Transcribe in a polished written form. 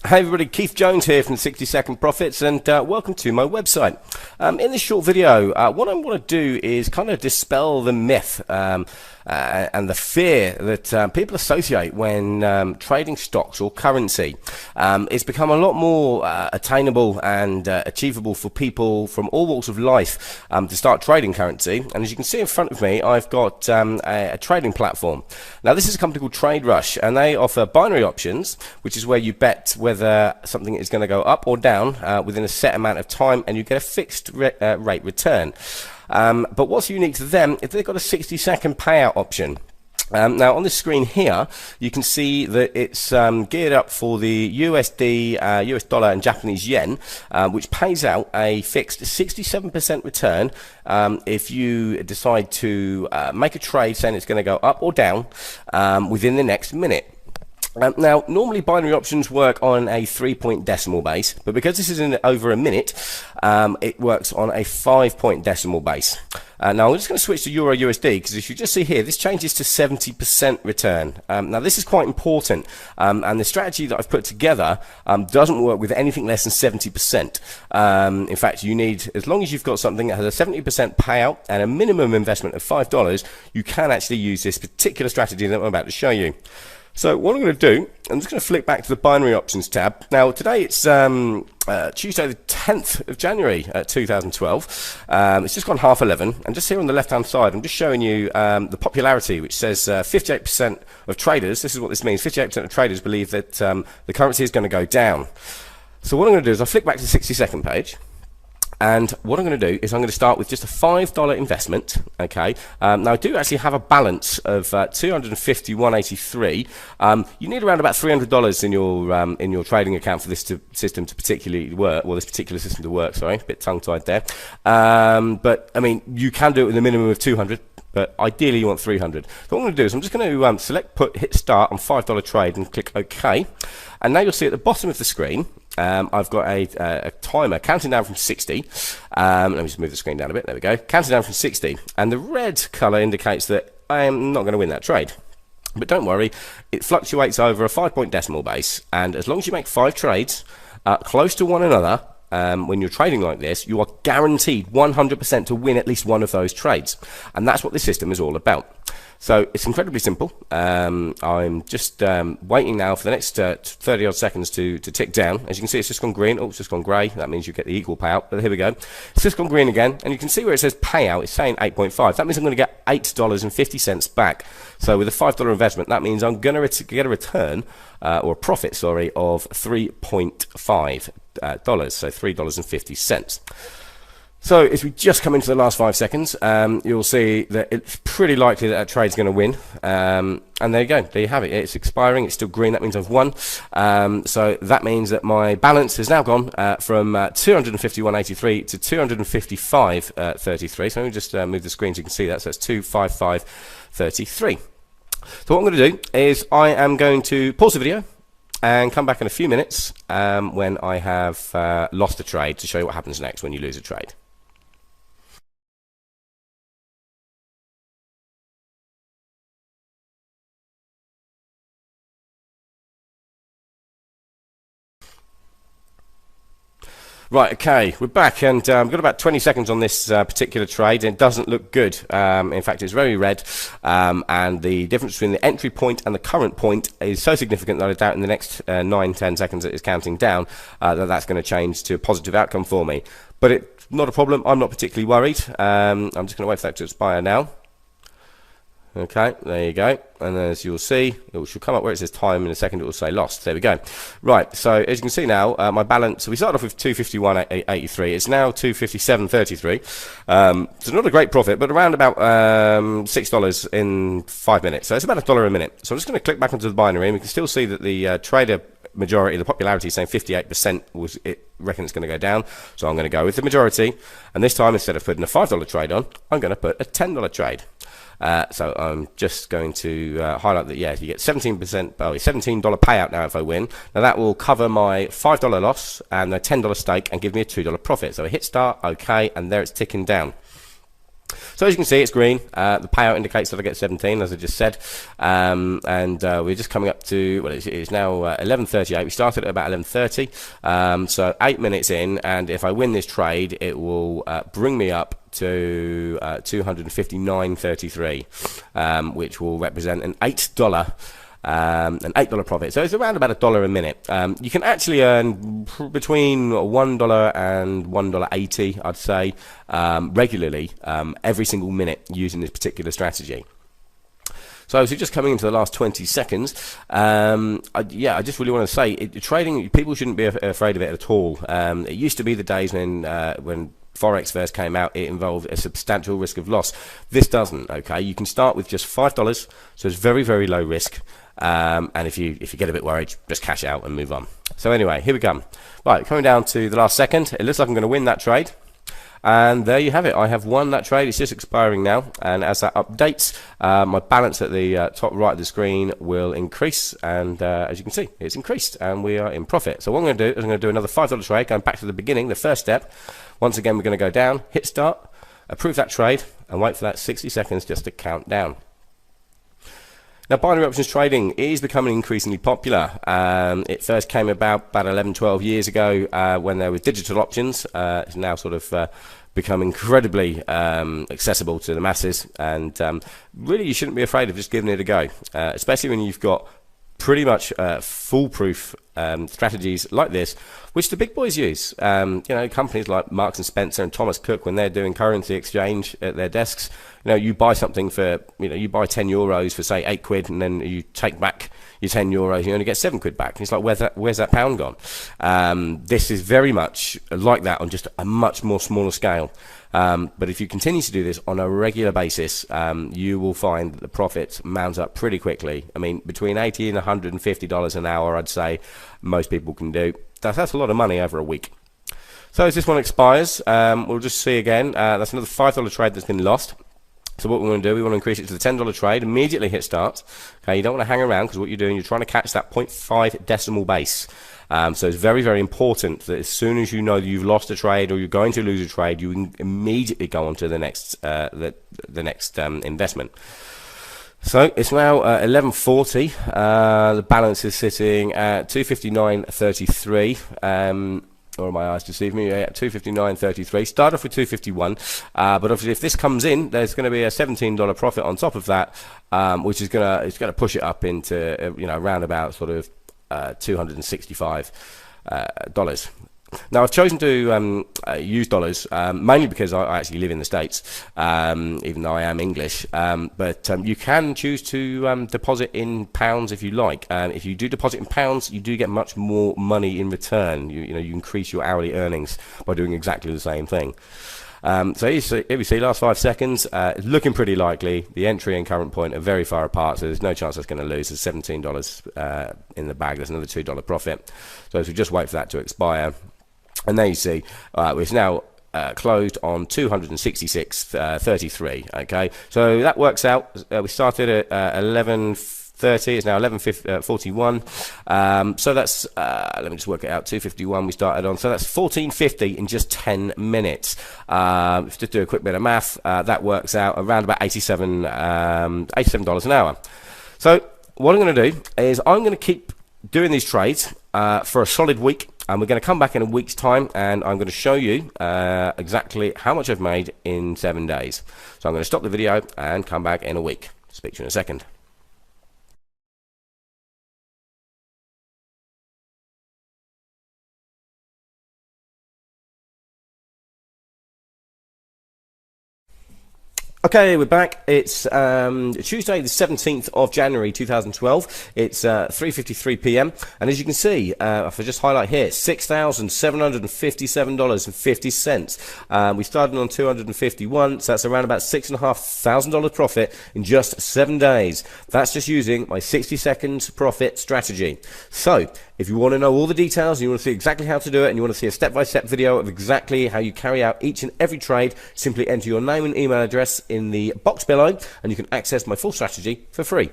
Hey everybody, Keith Jones here from 60 Second Profits, and welcome to my website. In this short video, what I want to do is kind of dispel the myth and the fear that people associate when trading stocks or currency. It's become a lot more attainable and achievable for people from all walks of life to start trading currency. And as you can see in front of me, I've got a trading platform. Now this is a company called TradeRush, and they offer binary options, which is where you bet whether something is going to go up or down within a set amount of time, and you get a fixed rate return. But what's unique to them is they've got a 60-second payout option. Now on the screen here you can see that it's geared up for the USD, US dollar and Japanese yen, which pays out a fixed 67% return if you decide to make a trade saying it's going to go up or down within the next minute. Now, normally binary options work on a 3-point decimal base, but because this is in over a minute, it works on a 5-point decimal base. Now, I'm just going to switch to Euro USD, because if you just see here, this changes to 70% return. Now, this is quite important, and the strategy that I've put together doesn't work with anything less than 70%. In fact, you need, as long as you've got something that has a 70% payout and a minimum investment of $5, you can actually use this particular strategy that I'm about to show you. So what I'm going to do, I'm just going to flick back to the binary options tab. Now today it's Tuesday the 10th of January 2012. It's just gone 11:30, and just here on the left hand side I'm just showing you the popularity, which says 58% of traders, this is what this means, 58% of traders believe that the currency is going to go down. So what I'm going to do is I'll flick back to the 60-second page. And what I'm going to do is I'm going to start with just a $5 investment. Okay. Now I do actually have a balance of $251.83. You need around about $300 in your trading account for this system to particularly work. Well, this particular system to work. Sorry, a bit tongue-tied there. But I mean, you can do it with a minimum of 200. But ideally you want 300. So what I'm going to do is I'm just going to select hit start on $5 trade and click OK. And now you'll see at the bottom of the screen I've got a timer counting down from 60. Let me just move the screen down a bit. There we go. Counting down from 60. And the red colour indicates that I am not going to win that trade. But don't worry, it fluctuates over a 5-point decimal base. And as long as you make 5 trades close to one another, when you're trading like this, you are guaranteed 100% to win at least one of those trades. And that's what this system is all about. So it's incredibly simple. I'm just waiting now for the next 30 odd seconds to tick down. As you can see, it's just gone green. Oh, it's just gone grey. That means you get the equal payout. But here we go. It's just gone green again. And you can see where it says payout, it's saying 8.5. That means I'm going to get $8.50 back. So with a $5 investment, that means I'm going to get a return, or a profit, sorry, of $3.5. So $3.50. So as we just come into the last 5 seconds, you'll see that it's pretty likely that trade's going to win. And there you go. There you have it. It's expiring. It's still green. That means I've won. So that means that my balance has now gone from 251.83 to 255.33. So let me just move the screen so you can see that. So it's 255.33. So what I'm going to do is I am going to pause the video and come back in a few minutes when I have lost a trade to show you what happens next when you lose a trade. Right, okay, we're back, and we've got about 20 seconds on this particular trade, and it doesn't look good. In fact, it's very red, and the difference between the entry point and the current point is so significant that I doubt in the next 9-10 seconds that it's counting down that's going to change to a positive outcome for me. But it's not a problem. I'm not particularly worried. I'm just going to wait for that to expire now. Okay, there you go. And as you'll see, it should come up where it says time in a second. It will say lost. There we go. Right, so as you can see now, my balance, so we started off with 251.83. It's now 257.33. So not a great profit, but around about $6 in 5 minutes. So it's about $1 a minute. So I'm just going to click back onto the binary, and we can still see that the trader majority, the popularity is saying 58% was it reckon it's going to go down. So I'm going to go with the majority, and this time instead of putting a $5 trade on, I'm going to put a $10 trade. So I'm just going to highlight that, yeah, you get 17%, oh, $17 payout now if I win. Now that will cover my $5 loss and a $10 stake and give me a $2 profit. So I hit start, okay, and there it's ticking down. So as you can see, it's green. The payout indicates that I get 17, as I just said. We're just coming up to, well, it's now 11:38. We started at about 11:30. So 8 minutes in, and if I win this trade, it will bring me up to 259.33, which will represent an $8 profit. So it's around about $1 a minute. You can actually earn between $1 and $1.80, I'd say, regularly, every single minute using this particular strategy. So just coming into the last 20 seconds, I just really want to say, trading, people shouldn't be afraid of it at all. It used to be the days when Forex first came out, it involved a substantial risk of loss. This doesn't, okay? You can start with just $5, so it's very, very low risk. And if you get a bit worried, just cash out and move on. So anyway, here we come. Right, coming down to the last second. It looks like I'm going to win that trade. And there you have it. I have won that trade. It's just expiring now. And as that updates, my balance at the top right of the screen will increase. And as you can see, it's increased. And we are in profit. So what I'm going to do is I'm going to do another $5 trade, going back to the beginning, the first step. Once again, we're going to go down, hit start, approve that trade, and wait for that 60 seconds just to count down. Now, binary options trading is becoming increasingly popular. It first came about 11, 12 years ago when there was digital options. It's now sort of become incredibly accessible to the masses. And really, you shouldn't be afraid of just giving it a go, especially when you've got pretty much foolproof strategies like this, which the big boys use. Companies like Marks and Spencer and Thomas Cook, when they're doing currency exchange at their desks, you buy something for, you buy 10 euros for say 8 quid, and then you take back your 10 euros, you only get 7 quid back. And it's like, where's that pound gone? This is very much like that on just a much more smaller scale. But if you continue to do this on a regular basis, you will find that the profits mount up pretty quickly. I mean, between $80 and $150 an hour, I'd say most people can do. That's a lot of money over a week. So as this one expires, we'll just see again. That's another $5 trade that's been lost. So what we want to do, we want to increase it to the $10 trade, immediately hit start. Okay, you don't want to hang around, because what you're doing, you're trying to catch that 0.5 decimal base. So it's very, very important that as soon as you know that you've lost a trade or you're going to lose a trade, you can immediately go on to the next investment. So it's now 11:40. The balance is sitting at 259.33. Or my eyes deceive me, yeah, 259.33. Start off with 251, but obviously if this comes in, there's going to be a $17 profit on top of that, which is going to push it up into around about sort of $265. Now I've chosen to use dollars mainly because I actually live in the States, even though I am English. But you can choose to deposit in pounds if you like. If you do deposit in pounds, you do get much more money in return. You increase your hourly earnings by doing exactly the same thing. So here we see last 5 seconds, looking pretty likely. The entry and current point are very far apart, so there's no chance that's going to lose. There's $17 in the bag. There's another $2 profit. So if we just wait for that to expire, and there you see, it's now closed on 266.33. Okay, so that works out. We started at 11:30. It's now 11:41. So that's let me just work it out. 251 we started on. So that's 14.50 in just 10 minutes. If to do a quick bit of math, that works out around about $87 an hour. So what I'm going to do is I'm going to keep doing these trades for a solid week. And we're going to come back in a week's time, and I'm going to show you exactly how much I've made in 7 days. So I'm going to stop the video and come back in a week. Speak to you in a second. Okay, we're back. It's Tuesday the 17th of January 2012. It's 3:53 p.m. and as you can see, if I just highlight here, $6,757.50. We started on 251, so that's around about $6,500 profit in just 7 days. That's just using my 60-second profit strategy. So if you want to know all the details, and you want to see exactly how to do it, and you want to see a step-by-step video of exactly how you carry out each and every trade, simply enter your name and email address in the box below, and you can access my full strategy for free.